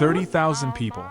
30,000 people.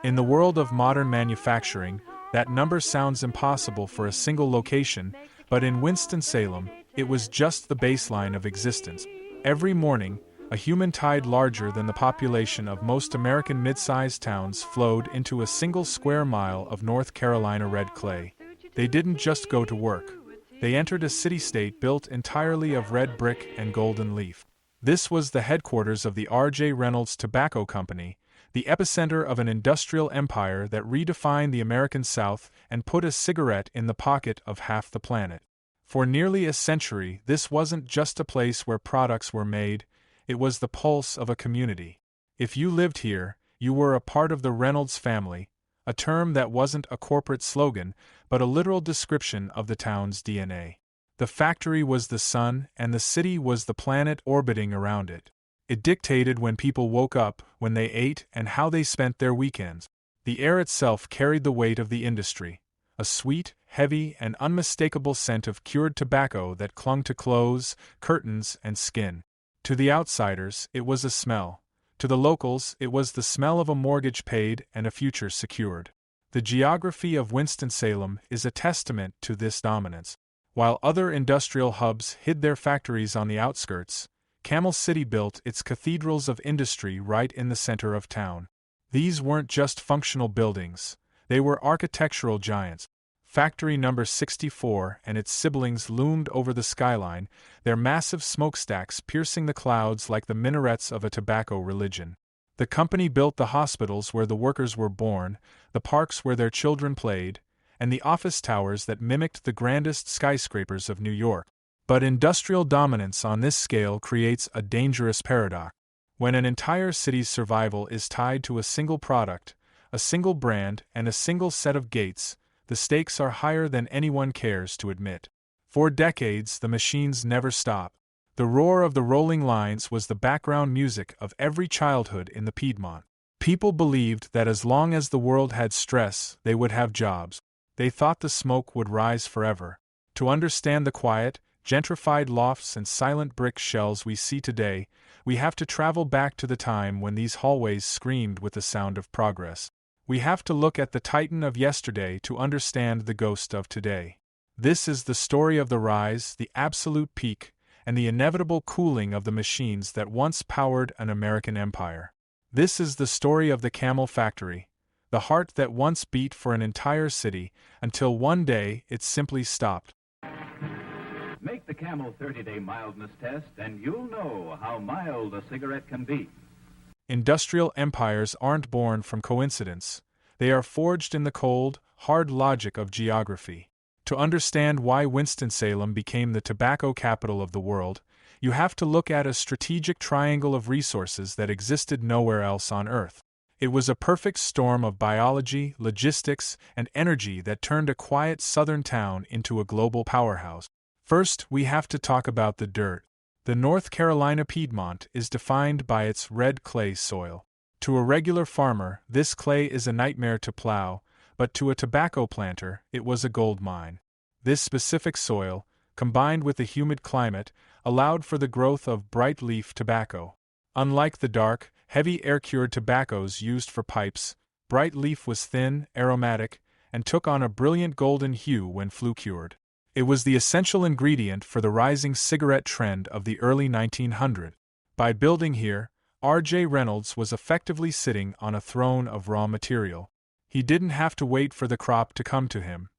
In the world of modern manufacturing, that number sounds impossible for a single location, but in Winston-Salem, it was just the baseline of existence. Every morning, a human tide larger than the population of most American mid-sized towns flowed into a single square mile of North Carolina red clay. They didn't just go to work. They entered a city-state built entirely of red brick and golden leaf. This was the headquarters of the R.J. Reynolds Tobacco Company, the epicenter of an industrial empire that redefined the American South and put a cigarette in the pocket of half the planet. For nearly a century, this wasn't just a place where products were made, it was the pulse of a community. If you lived here, you were a part of the Reynolds family, a term that wasn't a corporate slogan, but a literal description of the town's DNA. The factory was the sun, and the city was the planet orbiting around it. It dictated when people woke up, when they ate, and how they spent their weekends. The air itself carried the weight of the industry, a sweet, heavy, and unmistakable scent of cured tobacco that clung to clothes, curtains, and skin. To the outsiders, it was a smell. To the locals, it was the smell of a mortgage paid and a future secured. The geography of Winston-Salem is a testament to this dominance. While other industrial hubs hid their factories on the outskirts, Camel City built its cathedrals of industry right in the center of town. These weren't just functional buildings, they were architectural giants. Factory number 64 and its siblings loomed over the skyline, their massive smokestacks piercing the clouds like the minarets of a tobacco religion. The company built the hospitals where the workers were born, the parks where their children played, and the office towers that mimicked the grandest skyscrapers of New York. But industrial dominance on this scale creates a dangerous paradox. When an entire city's survival is tied to a single product, a single brand, and a single set of gates, the stakes are higher than anyone cares to admit. For decades, the machines never stop. The roar of the rolling lines was the background music of every childhood in the Piedmont. People believed that as long as the world had stress, they would have jobs. They thought the smoke would rise forever. To understand the quiet, gentrified lofts and silent brick shells we see today, we have to travel back to the time when these hallways screamed with the sound of progress. We have to look at the titan of yesterday to understand the ghost of today. This is the story of the rise, the absolute peak, and the inevitable cooling of the machines that once powered an American empire. This is the story of the Camel factory, the heart that once beat for an entire city, until one day it simply stopped. Make the Camel 30-day mildness test, and you'll know how mild a cigarette can be. Industrial empires aren't born from coincidence. They are forged in the cold, hard logic of geography. To understand why Winston-Salem became the tobacco capital of the world, you have to look at a strategic triangle of resources that existed nowhere else on Earth. It was a perfect storm of biology, logistics, and energy that turned a quiet southern town into a global powerhouse. First, we have to talk about the dirt. The North Carolina Piedmont is defined by its red clay soil. To a regular farmer, this clay is a nightmare to plow, but to a tobacco planter, it was a gold mine. This specific soil, combined with the humid climate, allowed for the growth of bright leaf tobacco. Unlike the dark, heavy air-cured tobaccos used for pipes, bright leaf was thin, aromatic, and took on a brilliant golden hue when flue-cured. It was the essential ingredient for the rising cigarette trend of the early 1900s. By building here, R.J. Reynolds was effectively sitting on a throne of raw material. He didn't have to wait for the crop to come to him.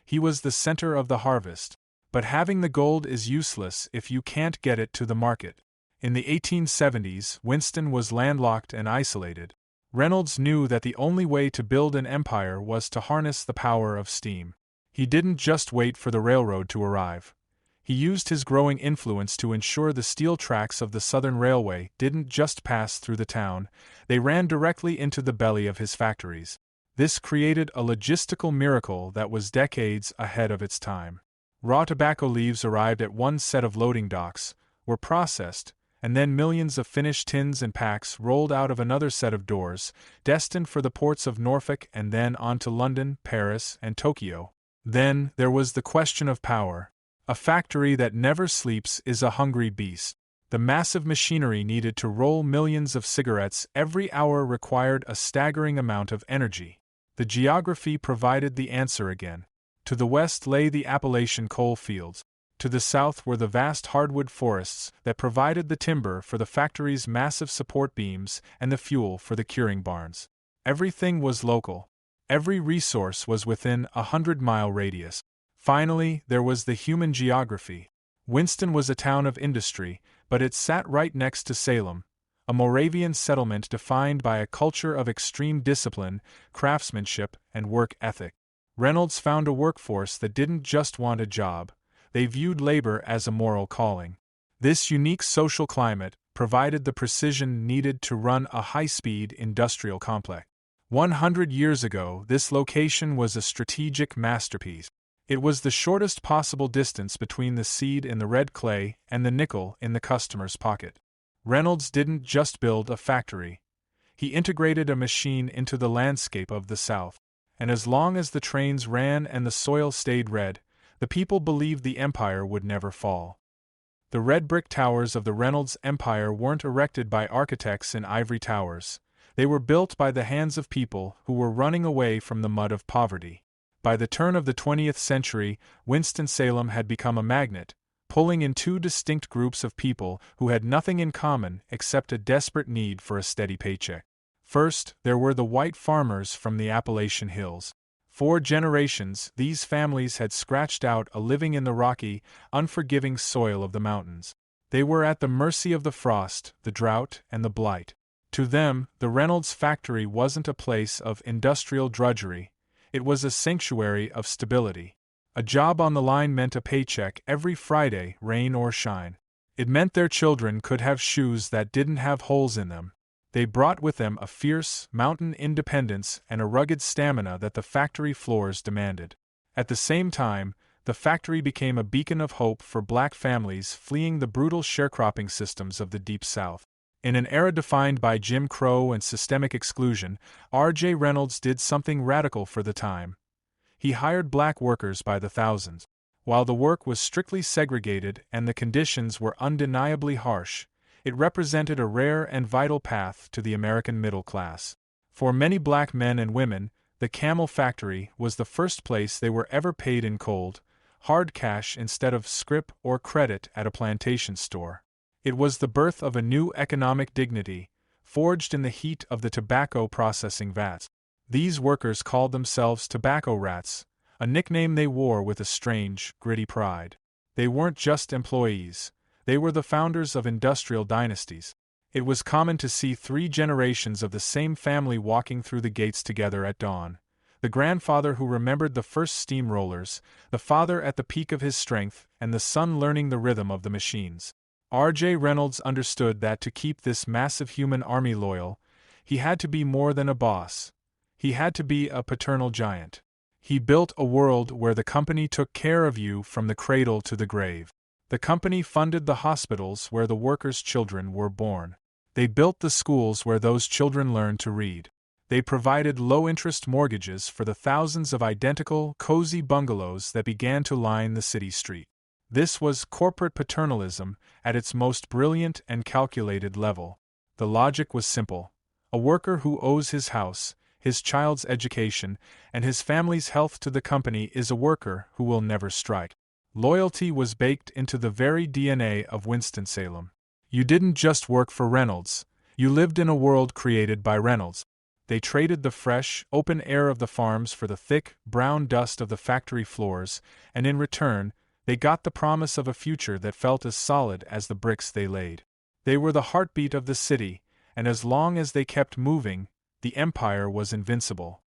He was the center of the harvest. But having the gold is useless if you can't get it to the market. In the 1870s, Winston was landlocked and isolated. Reynolds knew that the only way to build an empire was to harness the power of steam. He didn't just wait for the railroad to arrive. He used his growing influence to ensure the steel tracks of the Southern Railway didn't just pass through the town, they ran directly into the belly of his factories. This created a logistical miracle that was decades ahead of its time. Raw tobacco leaves arrived at one set of loading docks, were processed, and then millions of finished tins and packs rolled out of another set of doors, destined for the ports of Norfolk and then on to London, Paris, and Tokyo. Then, there was the question of power. A factory that never sleeps is a hungry beast. The massive machinery needed to roll millions of cigarettes every hour required a staggering amount of energy. The geography provided the answer again. To the west lay the Appalachian coal fields. To the south were the vast hardwood forests that provided the timber for the factory's massive support beams and the fuel for the curing barns. Everything was local. Every resource was within a 100-mile radius. Finally, there was the human geography. Winston was a town of industry, but it sat right next to Salem, a Moravian settlement defined by a culture of extreme discipline, craftsmanship, and work ethic. Reynolds found a workforce that didn't just want a job. They viewed labor as a moral calling. This unique social climate provided the precision needed to run a high-speed industrial complex. 100 years ago, this location was a strategic masterpiece. It was the shortest possible distance between the seed in the red clay and the nickel in the customer's pocket. Reynolds didn't just build a factory. He integrated a machine into the landscape of the South. And as long as the trains ran and the soil stayed red, the people believed the empire would never fall. The red brick towers of the Reynolds Empire weren't erected by architects in ivory towers. They were built by the hands of people who were running away from the mud of poverty. By the turn of the 20th century, Winston-Salem had become a magnet, pulling in two distinct groups of people who had nothing in common except a desperate need for a steady paycheck. First, there were the white farmers from the Appalachian Hills. For generations, these families had scratched out a living in the rocky, unforgiving soil of the mountains. They were at the mercy of the frost, the drought, and the blight. To them, the Reynolds factory wasn't a place of industrial drudgery. It was a sanctuary of stability. A job on the line meant a paycheck every Friday, rain or shine. It meant their children could have shoes that didn't have holes in them. They brought with them a fierce, mountain independence and a rugged stamina that the factory floors demanded. At the same time, the factory became a beacon of hope for black families fleeing the brutal sharecropping systems of the Deep South. In an era defined by Jim Crow and systemic exclusion, R.J. Reynolds did something radical for the time. He hired black workers by the thousands. While the work was strictly segregated and the conditions were undeniably harsh, it represented a rare and vital path to the American middle class. For many black men and women, the Camel factory was the first place they were ever paid in cold, hard cash instead of scrip or credit at a plantation store. It was the birth of a new economic dignity, forged in the heat of the tobacco processing vats. These workers called themselves tobacco rats, a nickname they wore with a strange, gritty pride. They weren't just employees. They were the founders of industrial dynasties. It was common to see 3 generations of the same family walking through the gates together at dawn. The grandfather who remembered the first steamrollers, the father at the peak of his strength, and the son learning the rhythm of the machines. R.J. Reynolds understood that to keep this massive human army loyal, he had to be more than a boss. He had to be a paternal giant. He built a world where the company took care of you from the cradle to the grave. The company funded the hospitals where the workers' children were born. They built the schools where those children learned to read. They provided low-interest mortgages for the thousands of identical, cozy bungalows that began to line the city street. This was corporate paternalism at its most brilliant and calculated level. The logic was simple. A worker who owes his house, his child's education, and his family's health to the company is a worker who will never strike. Loyalty was baked into the very DNA of Winston-Salem. You didn't just work for Reynolds, you lived in a world created by Reynolds. They traded the fresh, open air of the farms for the thick, brown dust of the factory floors, and in return, they got the promise of a future that felt as solid as the bricks they laid. They were the heartbeat of the city, and as long as they kept moving, the empire was invincible.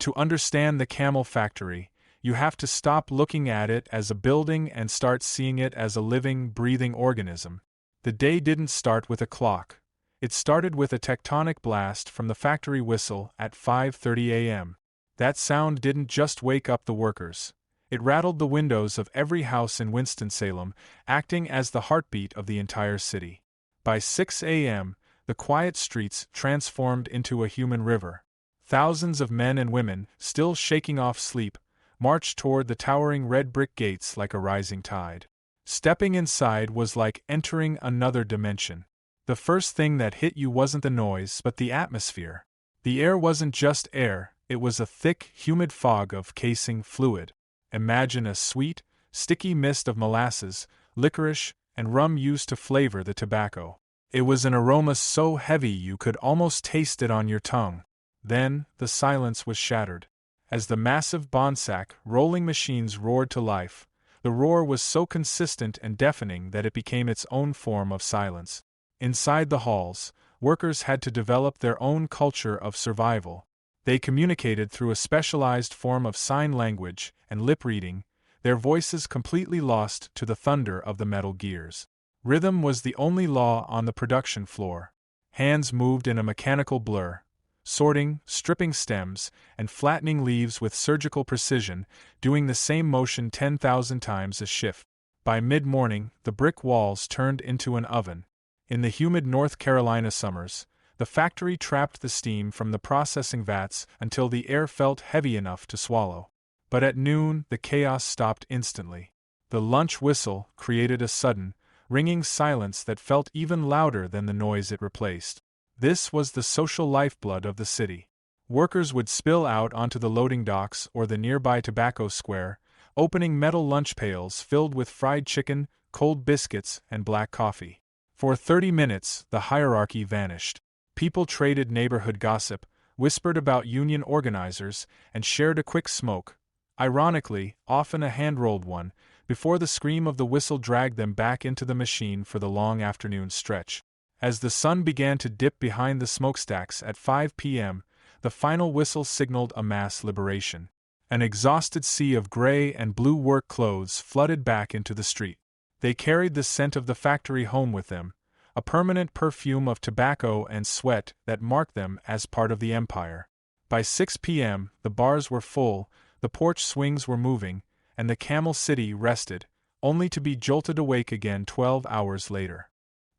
To understand the Camel factory, you have to stop looking at it as a building and start seeing it as a living, breathing organism. The day didn't start with a clock. It started with a tectonic blast from the factory whistle at 5:30 a.m. That sound didn't just wake up the workers. It rattled the windows of every house in Winston-Salem, acting as the heartbeat of the entire city. By 6 a.m., the quiet streets transformed into a human river. Thousands of men and women, still shaking off sleep, marched toward the towering red brick gates like a rising tide. Stepping inside was like entering another dimension. The first thing that hit you wasn't the noise but the atmosphere. The air wasn't just air, it was a thick, humid fog of casing fluid. Imagine a sweet, sticky mist of molasses, licorice, and rum used to flavor the tobacco. It was an aroma so heavy you could almost taste it on your tongue. Then, the silence was shattered. As the massive Bonsack rolling machines roared to life, the roar was so consistent and deafening that it became its own form of silence. Inside the halls, workers had to develop their own culture of survival. They communicated through a specialized form of sign language and lip reading, their voices completely lost to the thunder of the metal gears. Rhythm was the only law on the production floor. Hands moved in a mechanical blur, sorting, stripping stems, and flattening leaves with surgical precision, doing the same motion 10,000 times a shift. By mid-morning, the brick walls turned into an oven. In the humid North Carolina summers, the factory trapped the steam from the processing vats until the air felt heavy enough to swallow. But at noon, the chaos stopped instantly. The lunch whistle created a sudden, ringing silence that felt even louder than the noise it replaced. This was the social lifeblood of the city. Workers would spill out onto the loading docks or the nearby tobacco square, opening metal lunch pails filled with fried chicken, cold biscuits, and black coffee. For 30 minutes, the hierarchy vanished. People traded neighborhood gossip, whispered about union organizers, and shared a quick smoke, ironically, often a hand-rolled one, before the scream of the whistle dragged them back into the machine for the long afternoon stretch. As the sun began to dip behind the smokestacks at 5 p.m., the final whistle signaled a mass liberation. An exhausted sea of gray and blue work clothes flooded back into the street. They carried the scent of the factory home with them, a permanent perfume of tobacco and sweat that marked them as part of the empire. By 6 p.m., the bars were full, the porch swings were moving, and the Camel City rested, only to be jolted awake again 12 hours later.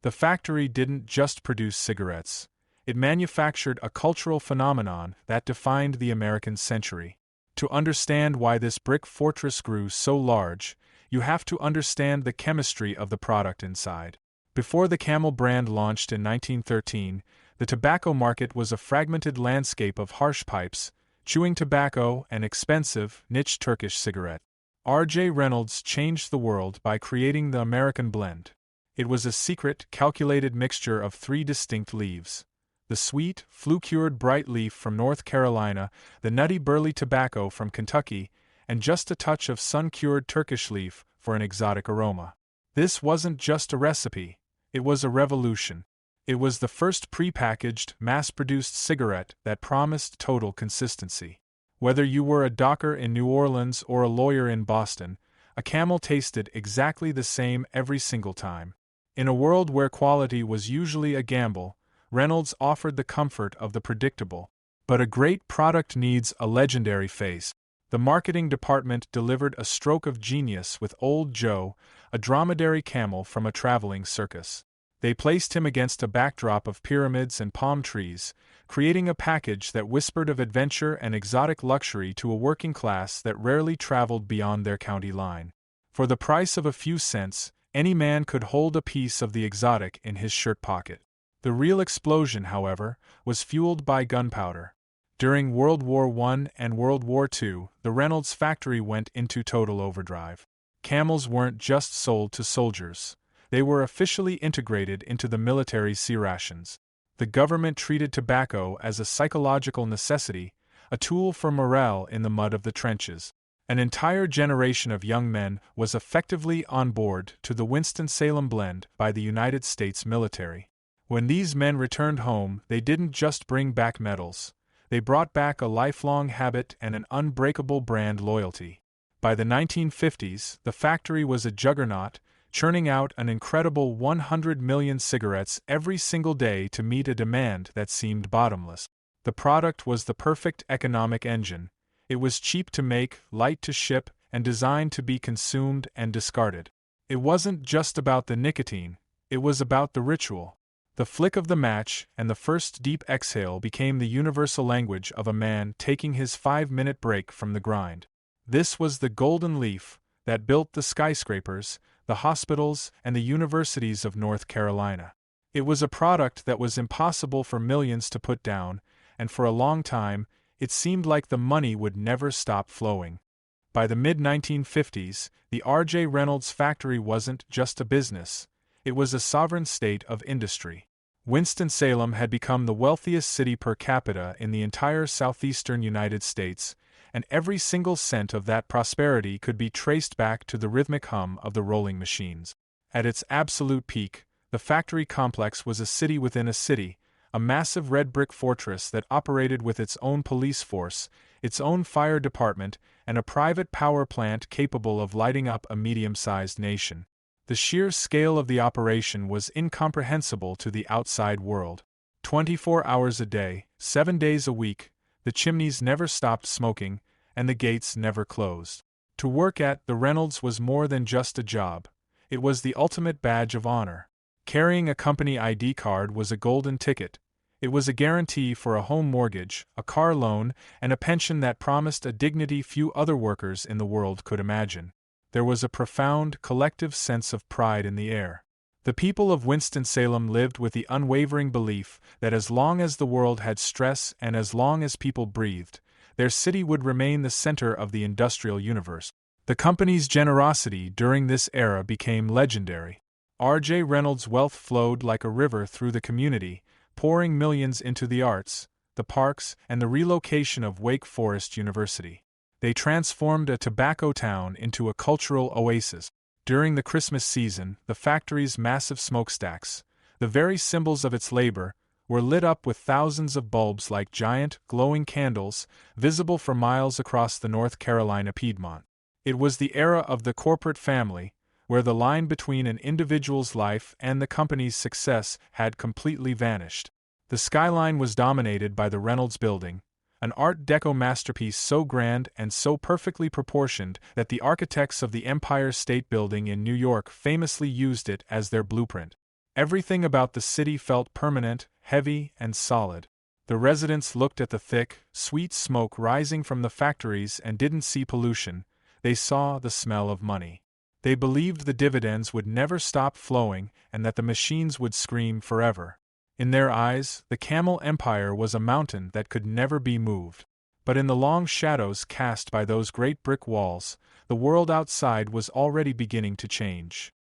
The factory didn't just produce cigarettes. It manufactured a cultural phenomenon that defined the American century. To understand why this brick fortress grew so large, you have to understand the chemistry of the product inside. Before the Camel brand launched in 1913, the tobacco market was a fragmented landscape of harsh pipes, chewing tobacco, and expensive, niche Turkish cigarette. R.J. Reynolds changed the world by creating the American blend. It was a secret, calculated mixture of 3 distinct leaves. The sweet, flu-cured bright leaf from North Carolina, the nutty burley tobacco from Kentucky, and just a touch of sun-cured Turkish leaf for an exotic aroma. This wasn't just a recipe, it was a revolution. It was the first pre-packaged, mass-produced cigarette that promised total consistency. Whether you were a docker in New Orleans or a lawyer in Boston, a Camel tasted exactly the same every single time. In a world where quality was usually a gamble, Reynolds offered the comfort of the predictable. But a great product needs a legendary face. The marketing department delivered a stroke of genius with Old Joe, a dromedary camel from a traveling circus. They placed him against a backdrop of pyramids and palm trees, creating a package that whispered of adventure and exotic luxury to a working class that rarely traveled beyond their county line. For the price of a few cents, any man could hold a piece of the exotic in his shirt pocket. The real explosion, however, was fueled by gunpowder. During World War I and World War II, the Reynolds factory went into total overdrive. Camels weren't just sold to soldiers. They were officially integrated into the military C rations. The government treated tobacco as a psychological necessity, a tool for morale in the mud of the trenches. An entire generation of young men was effectively on board to the Winston-Salem blend by the United States military. When these men returned home, they didn't just bring back medals. They brought back a lifelong habit and an unbreakable brand loyalty. By the 1950s, the factory was a juggernaut, churning out an incredible 100 million cigarettes every single day to meet a demand that seemed bottomless. The product was the perfect economic engine. It was cheap to make, light to ship, and designed to be consumed and discarded. It wasn't just about the nicotine, it was about the ritual. The flick of the match and the first deep exhale became the universal language of a man taking his 5-minute break from the grind. This was the golden leaf, that built the skyscrapers, the hospitals, and the universities of North Carolina. It was a product that was impossible for millions to put down, and for a long time, it seemed like the money would never stop flowing. By the mid-1950s, the R.J. Reynolds factory wasn't just a business, it was a sovereign state of industry. Winston-Salem had become the wealthiest city per capita in the entire southeastern United States, and every single cent of that prosperity could be traced back to the rhythmic hum of the rolling machines. At its absolute peak, the factory complex was a city within a city, a massive red brick fortress that operated with its own police force, its own fire department, and a private power plant capable of lighting up a medium-sized nation. The sheer scale of the operation was incomprehensible to the outside world. 24 hours a day, 7 days a week, the chimneys never stopped smoking, and the gates never closed. To work at the Reynolds was more than just a job. It was the ultimate badge of honor. Carrying a company ID card was a golden ticket. It was a guarantee for a home mortgage, a car loan, and a pension that promised a dignity few other workers in the world could imagine. There was a profound, collective sense of pride in the air. The people of Winston-Salem lived with the unwavering belief that as long as the world had stress and as long as people breathed, their city would remain the center of the industrial universe. The company's generosity during this era became legendary. R.J. Reynolds' wealth flowed like a river through the community, pouring millions into the arts, the parks, and the relocation of Wake Forest University. They transformed a tobacco town into a cultural oasis. During the Christmas season, the factory's massive smokestacks, the very symbols of its labor, were lit up with thousands of bulbs like giant, glowing candles, visible for miles across the North Carolina Piedmont. It was the era of the corporate family, where the line between an individual's life and the company's success had completely vanished. The skyline was dominated by the Reynolds Building, an Art Deco masterpiece so grand and so perfectly proportioned that the architects of the Empire State Building in New York famously used it as their blueprint. Everything about the city felt permanent, heavy, and solid. The residents looked at the thick, sweet smoke rising from the factories and didn't see pollution, they saw the smell of money. They believed the dividends would never stop flowing and that the machines would scream forever. In their eyes, the Camel Empire was a mountain that could never be moved. But in the long shadows cast by those great brick walls, the world outside was already beginning to change.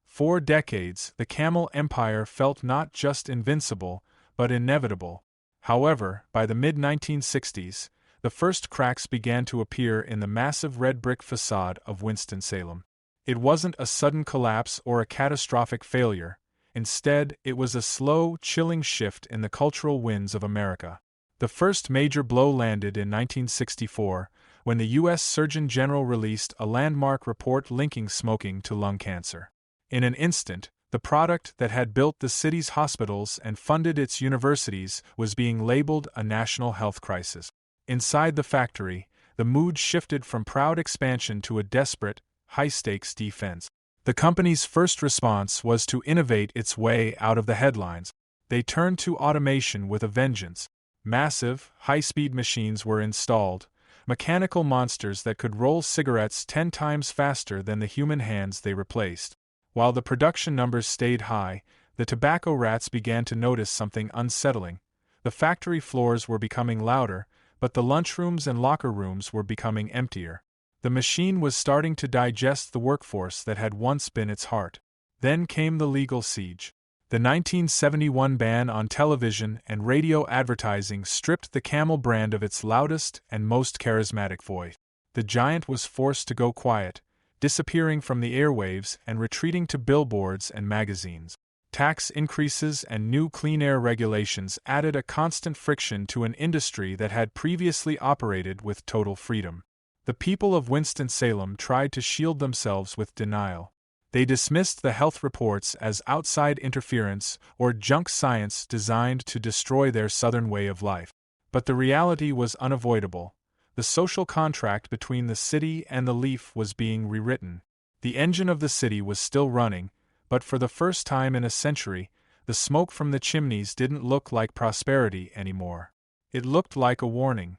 For decades, the Camel Empire felt not just invincible, but inevitable. However, by the mid-1960s, the first cracks began to appear in the massive red brick facade of Winston-Salem. It wasn't a sudden collapse or a catastrophic failure. Instead, it was a slow, chilling shift in the cultural winds of America. The first major blow landed in 1964, when the U.S. Surgeon General released a landmark report linking smoking to lung cancer. In an instant, the product that had built the city's hospitals and funded its universities was being labeled a national health crisis. Inside the factory, the mood shifted from proud expansion to a desperate, high-stakes defense. The company's first response was to innovate its way out of the headlines. They turned to automation with a vengeance. Massive, high-speed machines were installed, mechanical monsters that could roll cigarettes 10 times faster than the human hands they replaced. While the production numbers stayed high, the tobacco rats began to notice something unsettling. The factory floors were becoming louder, but the lunchrooms and locker rooms were becoming emptier. The machine was starting to digest the workforce that had once been its heart. Then came the legal siege. The 1971 ban on television and radio advertising stripped the Camel brand of its loudest and most charismatic voice. The giant was forced to go quiet, disappearing from the airwaves and retreating to billboards and magazines. Tax increases and new clean air regulations added a constant friction to an industry that had previously operated with total freedom. The people of Winston-Salem tried to shield themselves with denial. They dismissed the health reports as outside interference or junk science designed to destroy their southern way of life. But the reality was unavoidable. The social contract between the city and the leaf was being rewritten. The engine of the city was still running, but for the first time in a century, the smoke from the chimneys didn't look like prosperity anymore. It looked like a warning.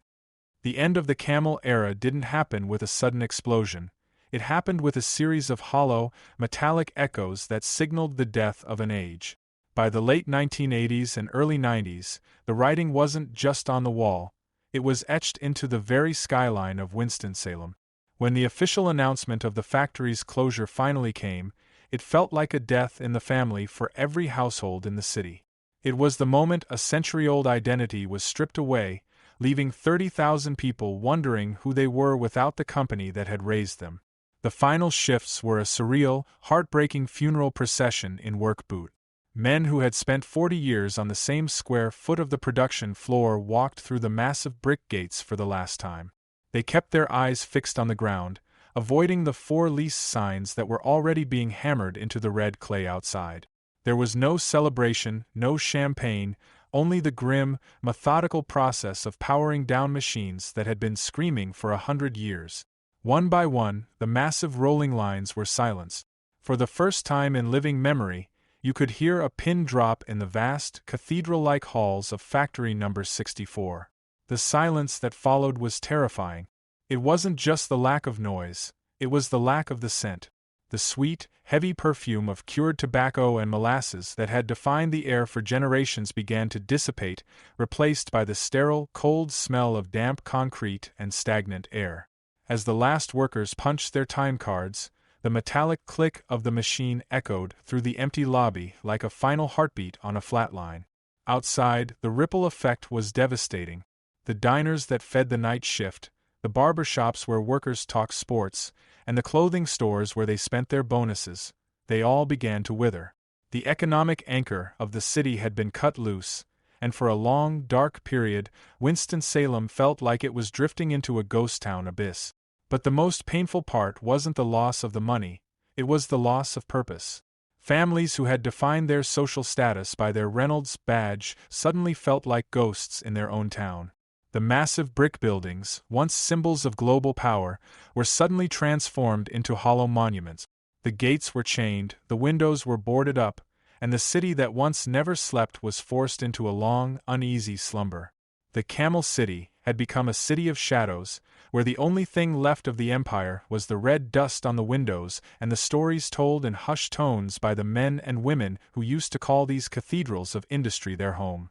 The end of the Camel era didn't happen with a sudden explosion. It happened with a series of hollow, metallic echoes that signaled the death of an age. By the late 1980s and early 90s, the writing wasn't just on the wall, it was etched into the very skyline of Winston-Salem. When the official announcement of the factory's closure finally came, it felt like a death in the family for every household in the city. It was the moment a century-old identity was stripped away, leaving 30,000 people wondering who they were without the company that had raised them. The final shifts were a surreal, heartbreaking funeral procession in work boot. Men who had spent 40 years on the same square foot of the production floor walked through the massive brick gates for the last time. They kept their eyes fixed on the ground, avoiding the for-lease signs that were already being hammered into the red clay outside. There was no celebration, no champagne, only the grim, methodical process of powering down machines that had been screaming for 100 years. One by one, the massive rolling lines were silenced. For the first time in living memory, you could hear a pin drop in the vast, cathedral-like halls of Factory Number 64. The silence that followed was terrifying. It wasn't just the lack of noise, it was the lack of the scent. The sweet, heavy perfume of cured tobacco and molasses that had defined the air for generations began to dissipate, replaced by the sterile, cold smell of damp concrete and stagnant air. As the last workers punched their time cards, the metallic click of the machine echoed through the empty lobby like a final heartbeat on a flat line. Outside, the ripple effect was devastating. The diners that fed the night shift, the barber shops where workers talked sports, and the clothing stores where they spent their bonuses, they all began to wither. The economic anchor of the city had been cut loose, and for a long, dark period, Winston-Salem felt like it was drifting into a ghost town abyss. But the most painful part wasn't the loss of the money, it was the loss of purpose. Families who had defined their social status by their Reynolds badge suddenly felt like ghosts in their own town. The massive brick buildings, once symbols of global power, were suddenly transformed into hollow monuments. The gates were chained, the windows were boarded up, and the city that once never slept was forced into a long, uneasy slumber. The Camel City had become a city of shadows, where the only thing left of the empire was the red dust on the windows and the stories told in hushed tones by the men and women who used to call these cathedrals of industry their home.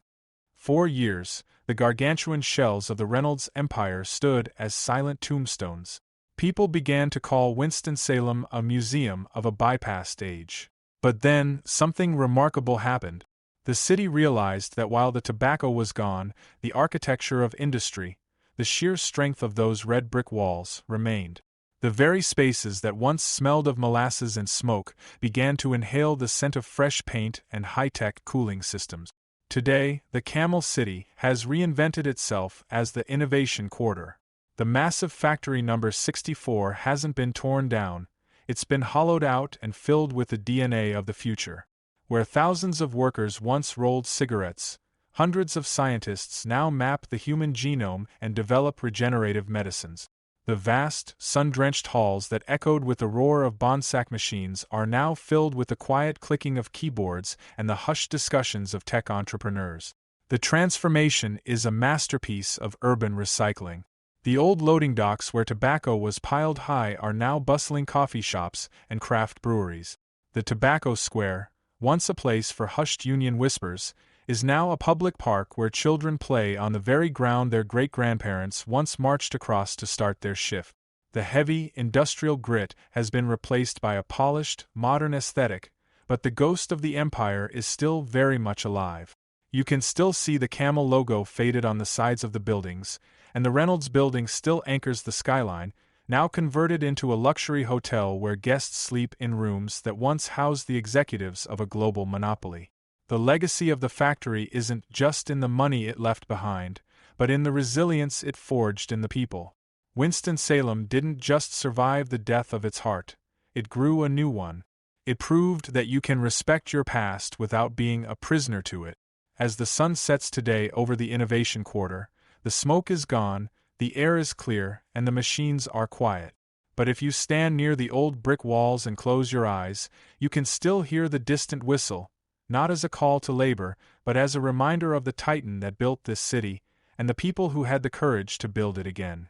For years, the gargantuan shells of the Reynolds empire stood as silent tombstones. People began to call Winston-Salem a museum of a bypassed age. But then, something remarkable happened. The city realized that while the tobacco was gone, the architecture of industry, the sheer strength of those red brick walls, remained. The very spaces that once smelled of molasses and smoke began to inhale the scent of fresh paint and high-tech cooling systems. Today, the Camel City has reinvented itself as the innovation quarter. The massive Factory Number 64 hasn't been torn down, it's been hollowed out and filled with the DNA of the future. Where thousands of workers once rolled cigarettes, hundreds of scientists now map the human genome and develop regenerative medicines. The vast, sun-drenched halls that echoed with the roar of Bonsack machines are now filled with the quiet clicking of keyboards and the hushed discussions of tech entrepreneurs. The transformation is a masterpiece of urban recycling. The old loading docks where tobacco was piled high are now bustling coffee shops and craft breweries. The Tobacco Square, once a place for hushed union whispers, is now a public park where children play on the very ground their great-grandparents once marched across to start their shift. The heavy, industrial grit has been replaced by a polished, modern aesthetic, but the ghost of the empire is still very much alive. You can still see the Camel logo faded on the sides of the buildings, and the Reynolds building still anchors the skyline, now converted into a luxury hotel where guests sleep in rooms that once housed the executives of a global monopoly. The legacy of the factory isn't just in the money it left behind, but in the resilience it forged in the people. Winston-Salem didn't just survive the death of its heart, it grew a new one. It proved that you can respect your past without being a prisoner to it. As the sun sets today over the Innovation Quarter, the smoke is gone, the air is clear, and the machines are quiet. But if you stand near the old brick walls and close your eyes, you can still hear the distant whistle, not as a call to labor, but as a reminder of the titan that built this city, and the people who had the courage to build it again.